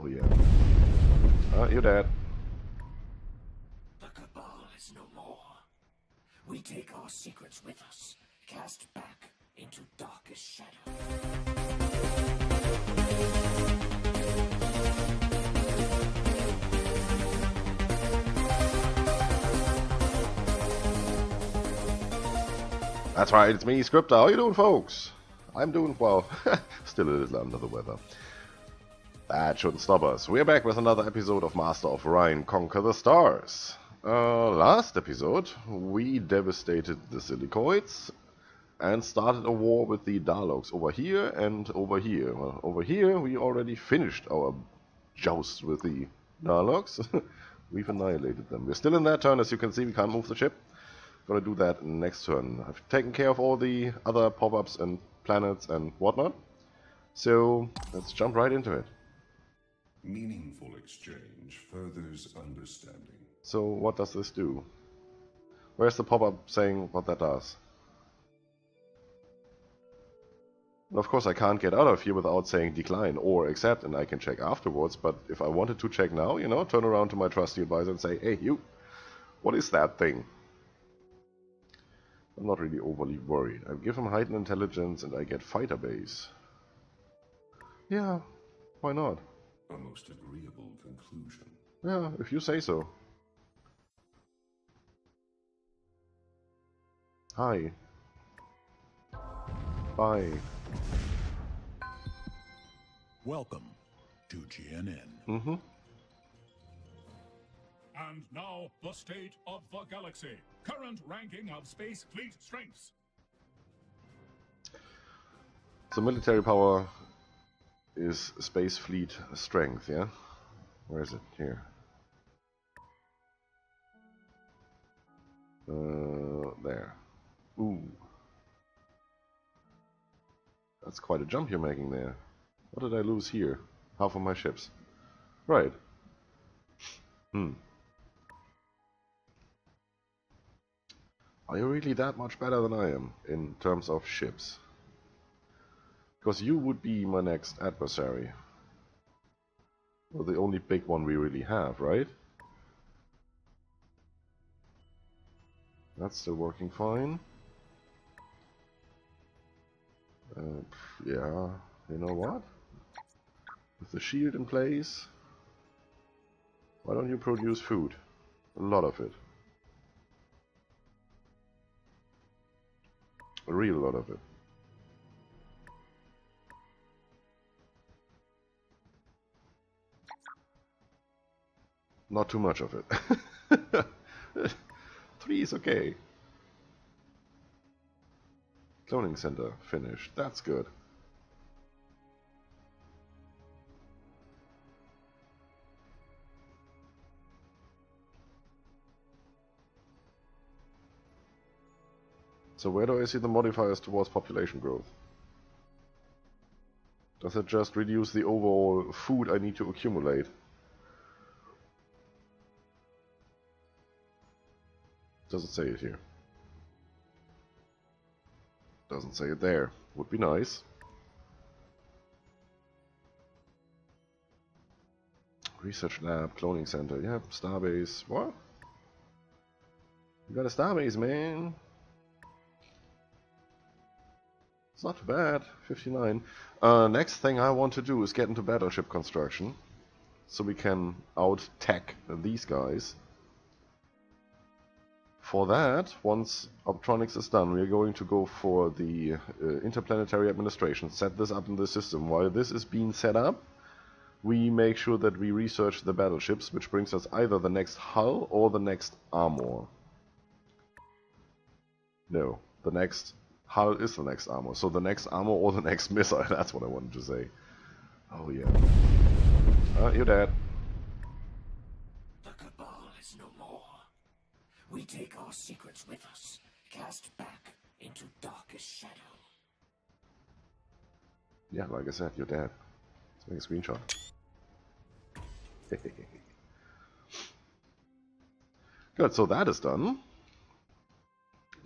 Oh yeah. You're dead. The Cabal is no more. We take our secrets with us, cast back into darkest shadow. That's right, it's me, Scryptar. How you doing, folks? I'm doing well. Still a little under the weather. That shouldn't stop us. We're back with another episode of Master of Orion, Conquer the Stars. Last episode, we devastated the Silicoids and started a war with the Darloks over here and over here. Well, over here, we already finished our joust with the Darloks. We've annihilated them. We're still in that turn, as you can see. We can't move the ship. Gonna do that next turn. I've taken care of all the other pop-ups and planets and whatnot. So let's jump right into it. Meaningful exchange furthers understanding. So what does this do? Where's the pop-up saying what that does? And of course I can't get out of here without saying decline or accept, and I can check afterwards, but if I wanted to check now, you know, turn around to my trusty advisor and say, hey you, what is that thing? I'm not really overly worried. I give him heightened intelligence and I get fighter base. Yeah, why not? A most agreeable conclusion. Yeah, if you say so. Hi. Bye. Welcome to GNN. Mm-hmm. And now, the state of the galaxy. Current ranking of space fleet strengths. So military power is space fleet strength, yeah? Where is it? Here. There. Ooh. That's quite a jump you're making there. What did I lose here? Half of my ships. Right. Are you really that much better than I am in terms of ships? Because you would be my next adversary. Well, the only big one we really have, right? That's still working fine. Yeah, you know what? With the shield in place, why don't you produce food? A lot of it. A real lot of it. Not too much of it. 3 is okay. Cloning center finished. That's good. So where do I see the modifiers towards population growth? Does it just reduce the overall food I need to accumulate? Does it say it here? Doesn't say it there. Would be nice. Research lab, cloning center. Yep, starbase. What? You got a starbase, man. It's not too bad. 59. Next thing I want to do is get into battleship construction, so we can out-tech these guys. For that, once optronics is done, we are going to go for the interplanetary administration, set this up in the system. While this is being set up, we make sure that we research the battleships, which brings us either the next hull or the next armor. No, the next hull is the next armor. So the next armor or the next missile, that's what I wanted to say. Oh yeah. You're dead. The Cabal is no more. We take our secrets with us, cast back into darkest shadow. Yeah, like I said, you're dead. Let's make a screenshot. Good, so that is done.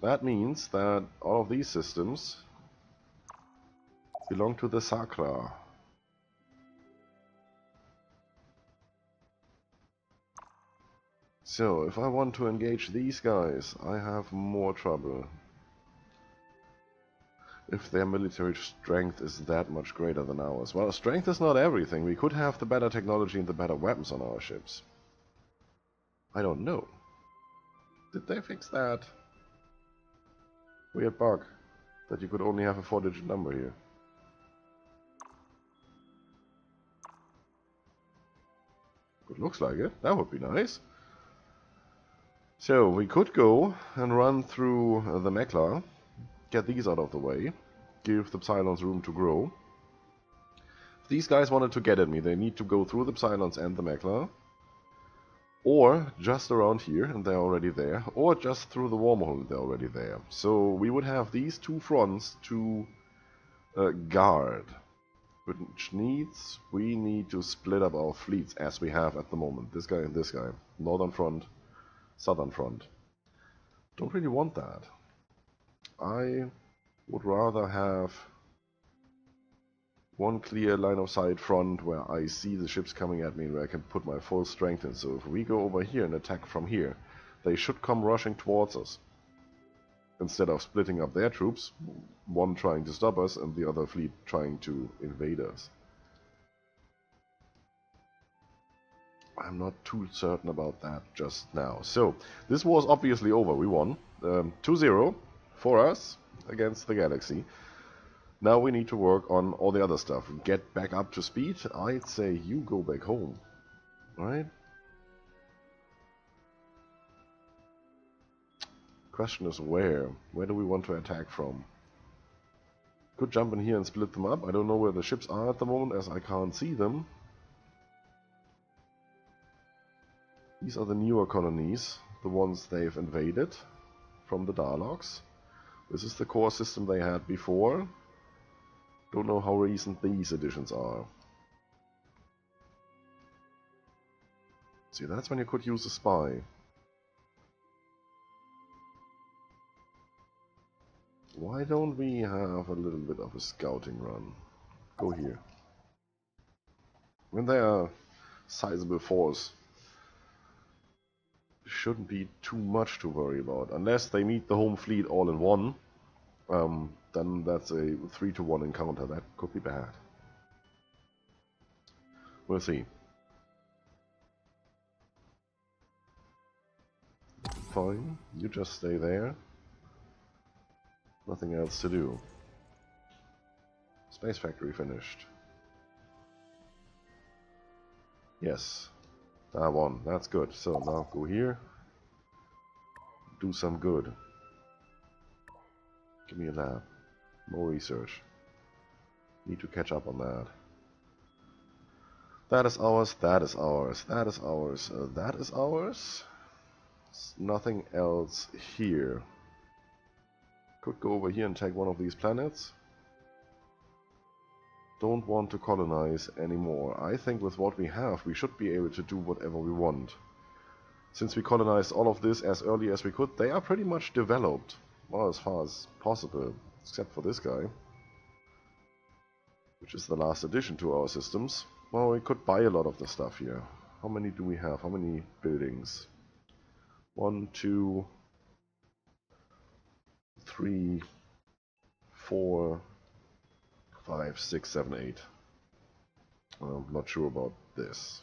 That means that all of these systems belong to the Scryptar. So, if I want to engage these guys, I have more trouble. If their military strength is that much greater than ours. Well, strength is not everything. We could have the better technology and the better weapons on our ships. I don't know. Did they fix that? Weird bug. That you could only have a 4-digit number here. It looks like it. That would be nice. So, we could go and run through the Mekla. Get these out of the way. Give the Psilons room to grow. If these guys wanted to get at me, they need to go through the Psilons and the Mekla. Or just around here, and they're already there. Or just through the wormhole, they're already there. So we would have these two fronts to guard. Which needs, we need to split up our fleets as we have at the moment. This guy and this guy. Northern front, southern front. Don't really want that. I would rather have one clear line of sight front where I see the ships coming at me and where I can put my full strength in. So if we go over here and attack from here, they should come rushing towards us. Instead of splitting up their troops, one trying to stop us and the other fleet trying to invade us. I'm not too certain about that just now. So, this was obviously over. We won. 2-0 for us against the Galaxy. Now we need to work on all the other stuff. Get back up to speed. I'd say you go back home. Right? Question is where? Where do we want to attack from? Could jump in here and split them up. I don't know where the ships are at the moment as I can't see them. These are the newer colonies, the ones they've invaded from the Darloks. This is the core system they had before. Don't know how recent these additions are. See, that's when you could use a spy. Why don't we have a little bit of a scouting run? Go here. When they are a sizable force, shouldn't be too much to worry about. Unless they meet the home fleet all in one, then that's a 3-to-1 encounter. That could be bad. We'll see. Fine, you just stay there. Nothing else to do. Space factory finished. Yes. That one. That's good. So now go here. Do some good. Give me a lab. More research. Need to catch up on that. That is ours. That is ours. That is ours. That is ours. Nothing else here. Could go over here and take one of these planets. Don't want to colonize anymore. I think with what we have, we should be able to do whatever we want. Since we colonized all of this as early as we could, they are pretty much developed. Well, as far as possible. Except for this guy. Which is the last addition to our systems. Well, we could buy a lot of the stuff here. How many do we have? How many buildings? 1, 2... 3, 4, 5, 6, 7, 8. I'm not sure about this.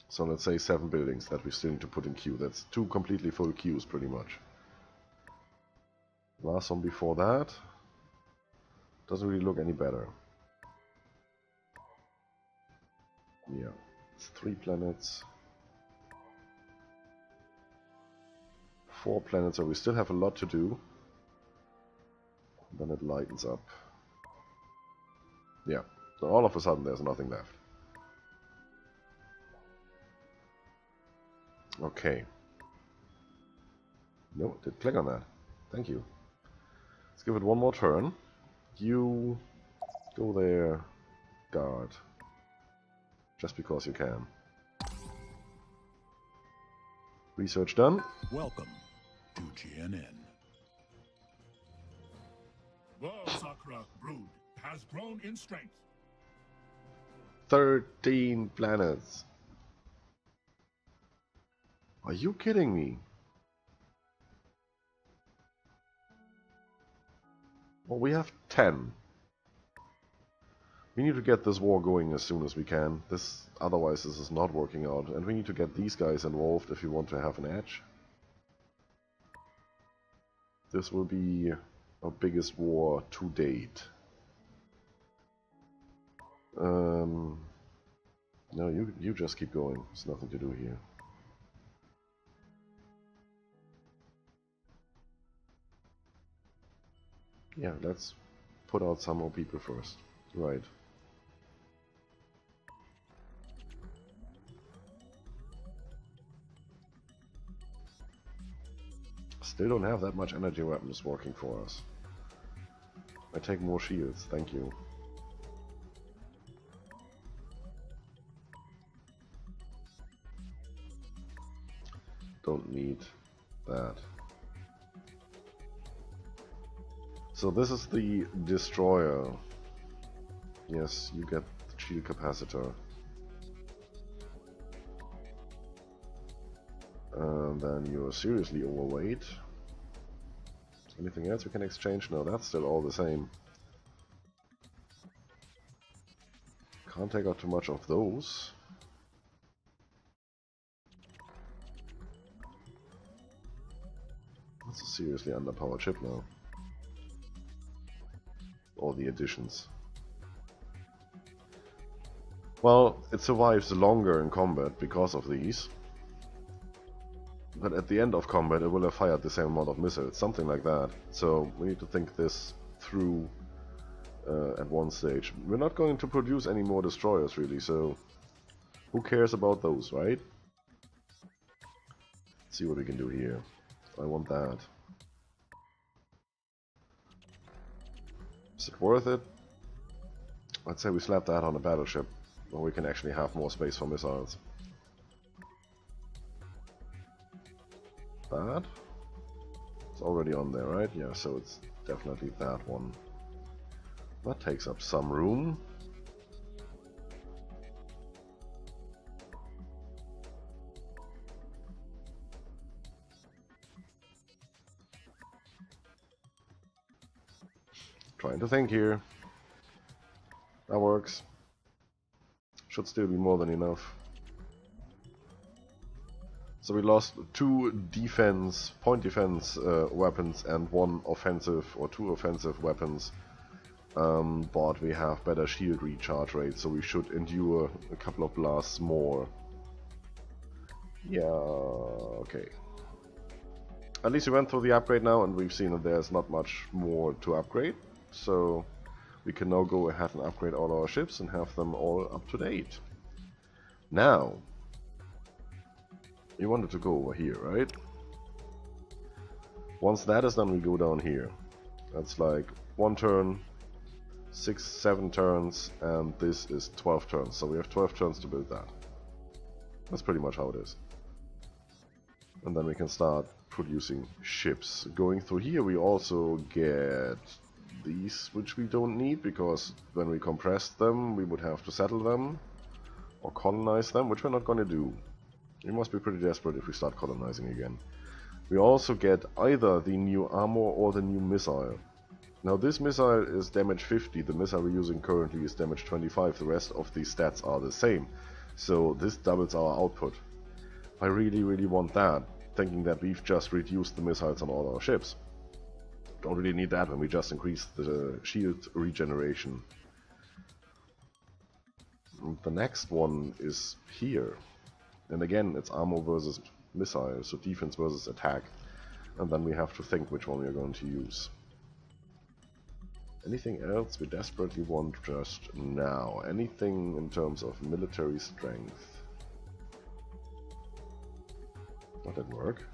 So let's say 7 buildings that we still need to put in queue. That's 2 completely full queues pretty much. Last one before that doesn't really look any better. Yeah, it's 3 planets. 4 planets, so we still have a lot to do. Then it lightens up. Yeah, so all of a sudden there's nothing left. Okay. No, did click on that. Thank you. Let's give it one more turn. You go there, guard. Just because you can. Research done. Welcome to GNN. The Sakra brood has grown in strength. 13 planets. Are you kidding me? Well, we have 10. We need to get this war going as soon as we can. Otherwise this is not working out. And we need to get these guys involved if we want to have an edge. This will be our biggest war to date. No, you just keep going. There's nothing to do here. Yeah, let's put out some more people first. Right. Still don't have that much energy weapons working for us. I take more shields, thank you. Don't need that. So this is the destroyer. Yes, you get the shield capacitor. And then you're seriously overweight. Anything else we can exchange? No, that's still all the same. Can't take out too much of those. That's a seriously underpowered ship now. All the additions. Well, it survives longer in combat because of these. But at the end of combat it will have fired the same amount of missiles, something like that. So we need to think this through at one stage. We're not going to produce any more destroyers really, so who cares about those, right? Let's see what we can do here. I want that. Is it worth it? Let's say we slap that on a battleship, where we can actually have more space for missiles. That? It's already on there, right? Yeah, so it's definitely that one. That takes up some room. Trying to think here. That works. Should still be more than enough. So we lost 2 point defense weapons and 1 offensive or 2 offensive weapons. But we have better shield recharge rates, so we should endure a couple of blasts more. Yeah, okay. At least we went through the upgrade now and we've seen that there's not much more to upgrade. So we can now go ahead and upgrade all our ships and have them all up to date. Now, you wanted to go over here, right? Once that is done, we go down here. That's like 1 turn, 6, 7 turns, and this is 12 turns. So we have 12 turns to build that. That's pretty much how it is. And then we can start producing ships. Going through here, we also get these, which we don't need, because when we compress them, we would have to settle them or colonize them, which we're not going to do. We must be pretty desperate if we start colonizing again. We also get either the new armor or the new missile. Now this missile is damage 50, the missile we're using currently is damage 25, the rest of the stats are the same. So this doubles our output. I really want that, thinking that we've just reduced the missiles on all our ships. Don't really need that when we just increased the shield regeneration. And the next one is here. And again, it's armor versus missile, so defense versus attack. And then we have to think which one we are going to use. Anything else we desperately want just now? Anything in terms of military strength? That didn't work.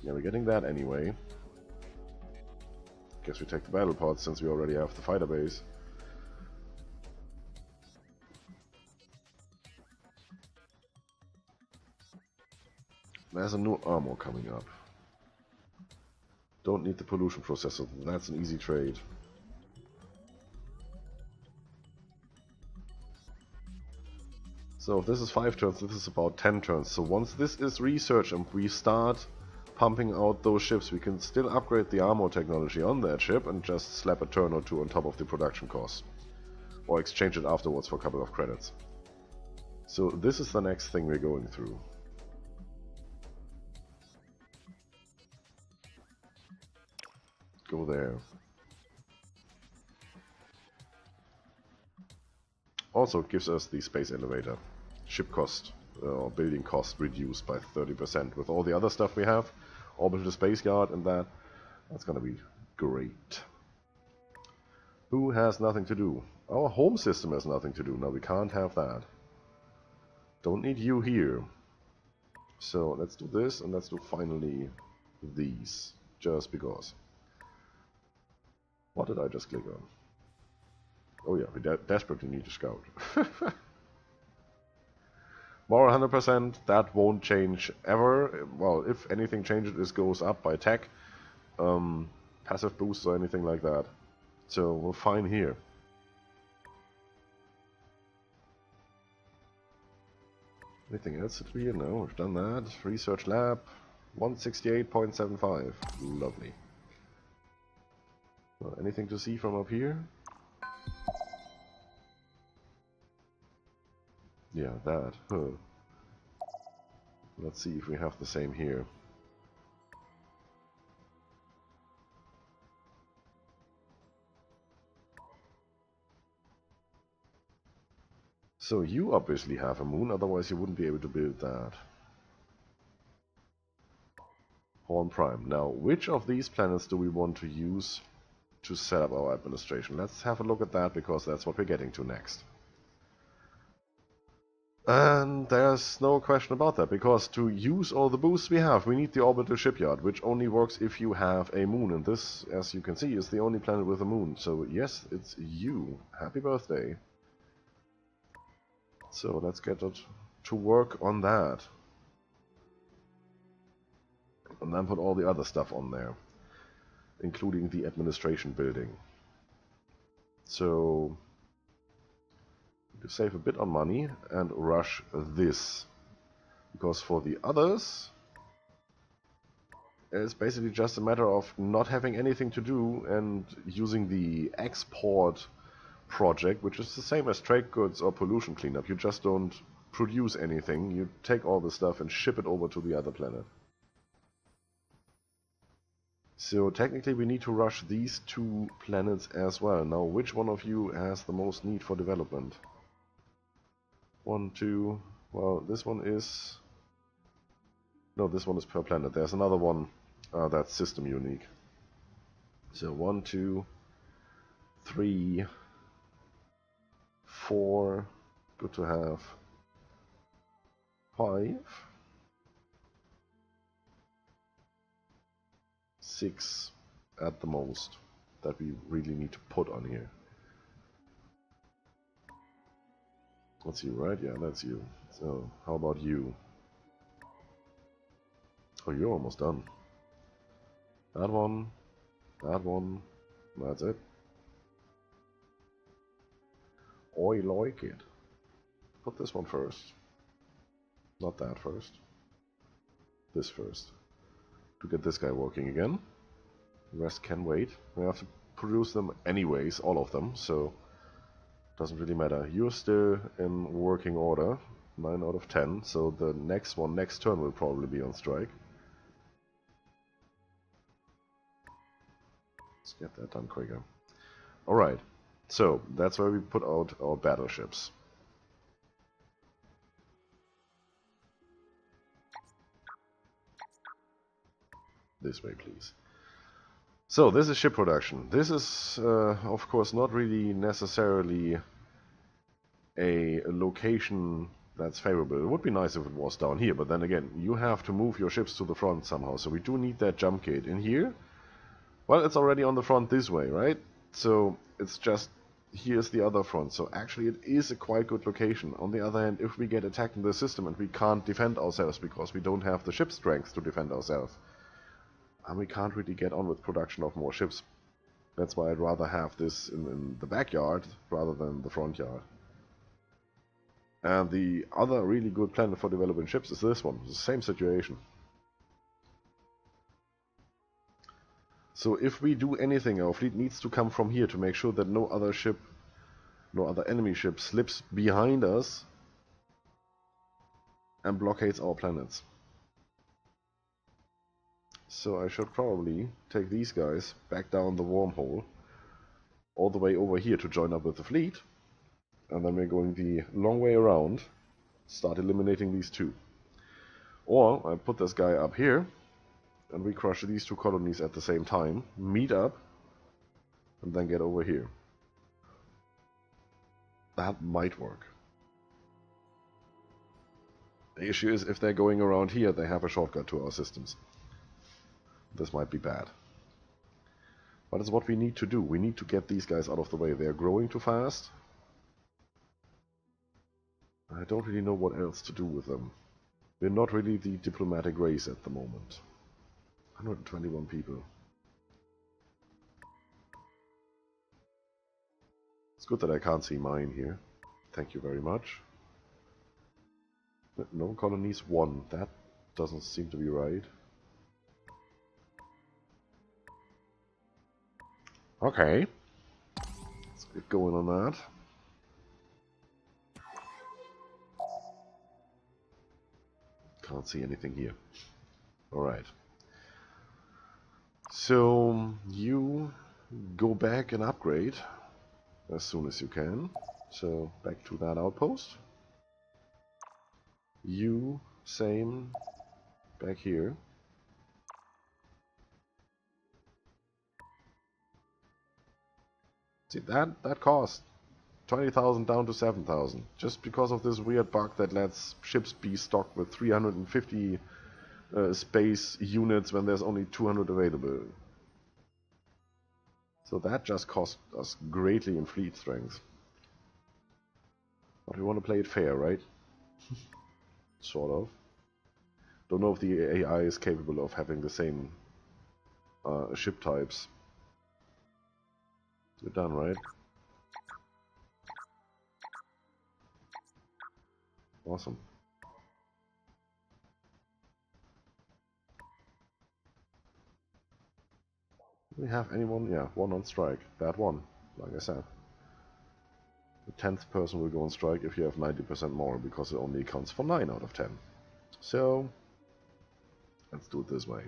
Yeah, we're getting that anyway. Guess we take the battle pods since we already have the fighter base. There's a new armor coming up. Don't need the pollution processor, that's an easy trade. So if this is 5 turns, this is about 10 turns. So once this is researched and we start pumping out those ships, we can still upgrade the armor technology on that ship and just slap a turn or two on top of the production cost. Or exchange it afterwards for a couple of credits. So this is the next thing we're going through. Go there. Also it gives us the space elevator. Ship cost, or building cost reduced by 30%. With all the other stuff we have, orbital space yard and that's gonna be great. Who has nothing to do? Our home system has nothing to do. No, we can't have that. Don't need you here. So let's do this, and let's do finally these. Just because. What did I just click on? Oh yeah, we desperately need a scout. More 100%, that won't change ever. Well, if anything changes, this goes up by tech. Passive boosts or anything like that. So we're fine here. Anything else that we know? We've done that. Research lab, 168.75. Lovely. Well, anything to see from up here? Yeah, that. Huh. Let's see if we have the same here. So you obviously have a moon, otherwise you wouldn't be able to build that. Horn Prime. Now, which of these planets do we want to use to set up our administration? Let's have a look at that, because that's what we're getting to next. And there's no question about that, because to use all the boosts we have, we need the orbital shipyard, which only works if you have a moon. And this, as you can see, is the only planet with a moon. So yes, it's you. Happy birthday. So let's get it to work on that. And then put all the other stuff on there, including the administration building. So to save a bit on money and rush this. Because for the others, it's basically just a matter of not having anything to do and using the export project, which is the same as trade goods or pollution cleanup. You just don't produce anything, you take all the stuff and ship it over to the other planet. So technically we need to rush these 2 planets as well. Now, which one of you has the most need for development? 1, 2, well, this one is... No, this one is per planet. There's another one that's system unique. So 1, 2, 3... 4, good to have. 5, 6 at the most that we really need to put on here. That's you, right? Yeah, that's you. So, how about you? Oh, you're almost done. That one, that's it. I like it. Put this one first. Not that first. This first. To get this guy working again. The rest can wait. We have to produce them anyways, all of them, so doesn't really matter. You're still in working order. 9 out of 10, so the next one, next turn, will probably be on strike. Let's get that done quicker. Alright. So, that's where we put out our battleships. This way, please. So, this is ship production. This is, of course, not really necessarily a location that's favorable. It would be nice if it was down here, but then again, you have to move your ships to the front somehow, so we do need that jump gate. In here, well, it's already on the front this way, right? So, it's just... here's the other front, so actually it is a quite good location. On the other hand, if we get attacked in the system and we can't defend ourselves because we don't have the ship strength to defend ourselves, and we can't really get on with production of more ships. That's why I'd rather have this in the backyard rather than the front yard. And the other really good planet for developing ships is this one. It's the same situation. So if we do anything, our fleet needs to come from here to make sure that no other ship, no other enemy ship slips behind us and blockades our planets. So I should probably take these guys back down the wormhole all the way over here to join up with the fleet, and then we're going the long way around, start eliminating these two. Or I put this guy up here and we crush these two colonies at the same time, meet up, and then get over here. That might work. The issue is if they're going around here, they have a shortcut to our systems. This might be bad. But it's what we need to do. We need to get these guys out of the way. They're growing too fast. I don't really know what else to do with them. We're not really the diplomatic race at the moment. 121 people. It's good that I can't see mine here. Thank you very much. No colonies, 1. That doesn't seem to be right. Okay. Let's get going on that. Can't see anything here. Alright. So, you go back and upgrade as soon as you can. So, back to that outpost. You, same, back here. See, that cost 20,000 down to 7,000, just because of this weird bug that lets ships be stocked with 350 space units when there's only 200 available. So that just cost us greatly in fleet strength. But we want to play it fair, right? Sort of. Don't know if the AI is capable of having the same ship types. You're done, right? Awesome. Do we have anyone? Yeah, 1 on strike. That one, like I said. The 10th person will go on strike if you have 90% more, because it only counts for 9 out of 10. So, let's do it this way.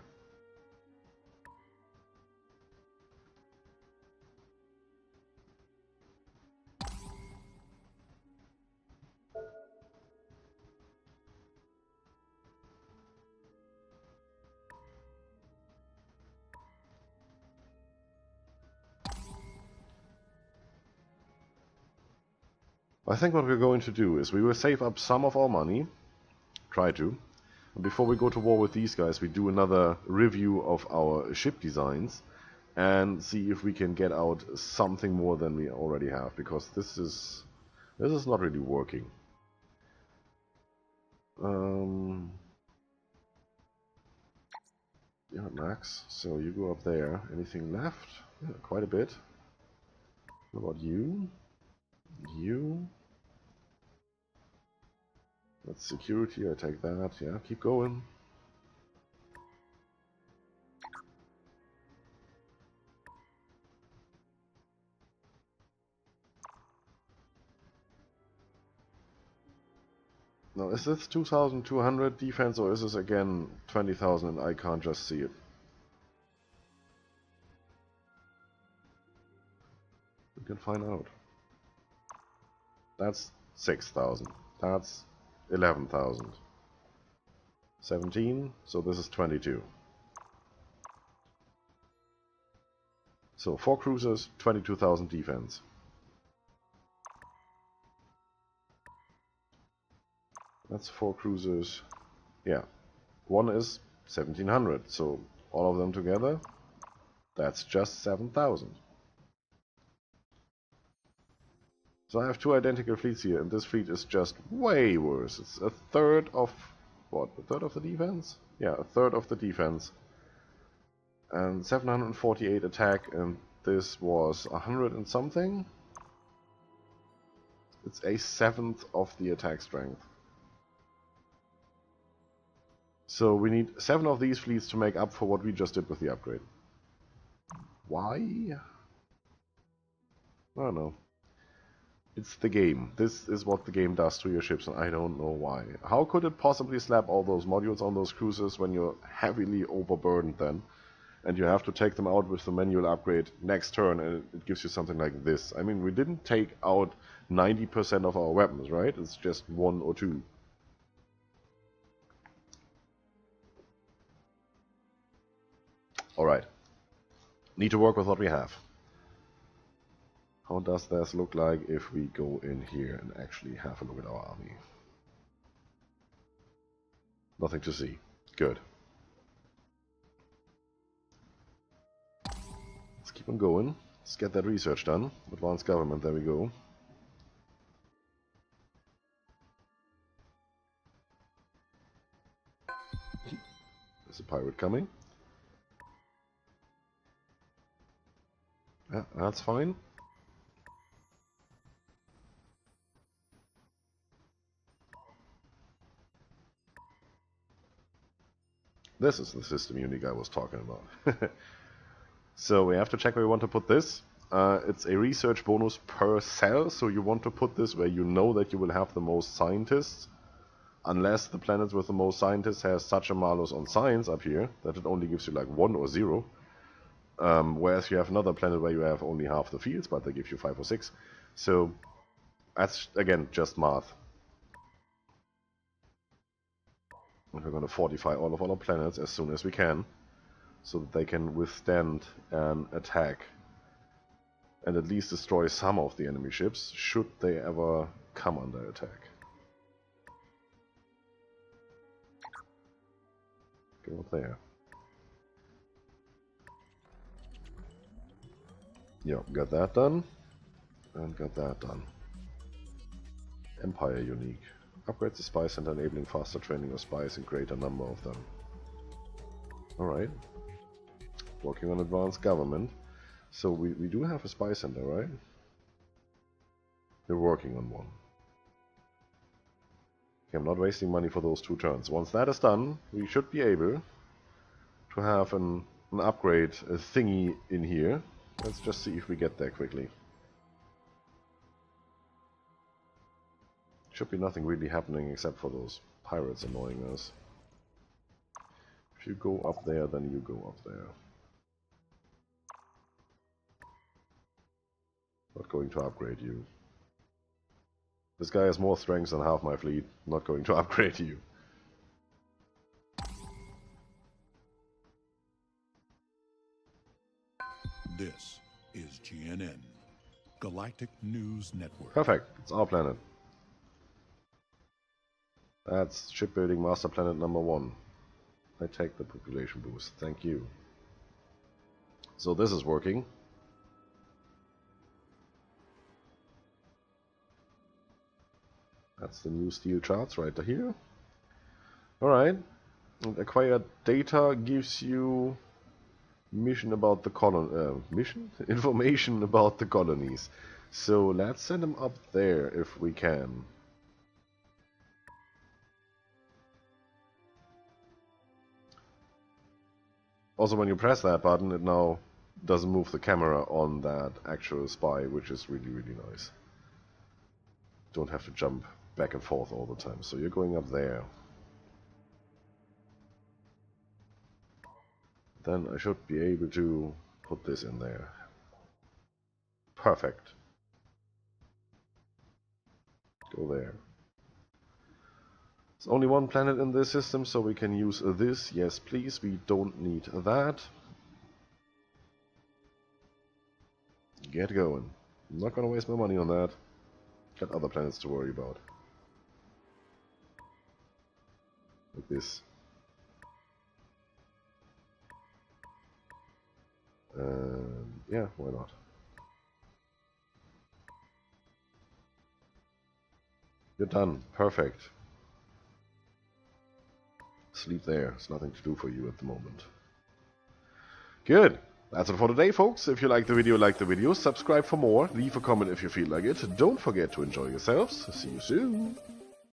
I think what we're going to do is we will save up some of our money, try to, and before we go to war with these guys we do another review of our ship designs and see if we can get out something more than we already have, because this is not really working. Yeah, Max, so you go up there. Anything left? Yeah, quite a bit. What about you? You? That's security, I take that. Yeah, keep going. Now, is this 2,200 defense, or is this again 20,000 and I can't just see it? We can find out. That's 6,000. That's 11,000. 17, so this is 22. So 4 cruisers, 22,000 defense. That's 4 cruisers. Yeah, one is 1,700, so all of them together, that's just 7,000. So I have 2 identical fleets here, and this fleet is just way worse. It's a third of... what? A third of the defense? Yeah, a third of the defense. And 748 attack, and this was 100 and something? It's a 1/7 of the attack strength. So we need 7 of these fleets to make up for what we just did with the upgrade. Why? I don't know. It's the game. This is what the game does to your ships, and I don't know why. How could it possibly slap all those modules on those cruisers when you're heavily overburdened then? And you have to take them out with the manual upgrade next turn, and it gives you something like this. I mean, we didn't take out 90% of our weapons, right? It's just 1 or 2. Alright. Need to work with what we have. How does this look like if we go in here and actually have a look at our army? Nothing to see. Good. Let's keep on going. Let's get that research done. Advanced government, there we go. There's a pirate coming. Yeah, that's fine. This is the system unit I was talking about. So we have to check where we want to put this. It's a research bonus per cell, so you want to put this where you know that you will have the most scientists. Unless the planet with the most scientists has such a malus on science up here, that it only gives you like 1 or 0. Whereas you have another planet where you have only half the fields, but they give you 5 or 6. So that's, again, just math. And we're going to fortify all of our planets as soon as we can, so that they can withstand an attack and at least destroy some of the enemy ships, should they ever come under attack. Go there. Yeah, got that done. And got that done. Empire unique. Upgrade the spy center, enabling faster training of spies and greater number of them. Alright. Working on advanced government. So we do have a spy center, right? We're working on one. Okay, I'm not wasting money for those 2 turns. Once that is done, we should be able to have an upgrade thingy in here. Let's just see if we get there quickly. Should be nothing really happening except for those pirates annoying us. If you go up there, then you go up there. Not going to upgrade you. This guy has more strength than half my fleet. Not going to upgrade you. This is GNN, Galactic News Network. Perfect. It's our planet. That's shipbuilding master planet number 1. I take the population boost. Thank you. So this is working. That's the new steel charts right here. Alright. Acquired data gives you information about the colonies. So let's send them up there if we can. Also, when you press that button, it now doesn't move the camera on that actual spy, which is really, really nice. Don't have to jump back and forth all the time. So you're going up there. Then I should be able to put this in there. Perfect. Go there. There's only 1 planet in this system, so we can use this. Yes, please. We don't need that. Get going. I'm not gonna waste my money on that. Got other planets to worry about. Like this. Yeah, why not? You're done. Perfect. Sleep there. There's nothing to do for you at the moment. Good. That's it for today, folks. If you like the video, subscribe for more, leave a comment if you feel like it. Don't forget to enjoy yourselves. See you soon.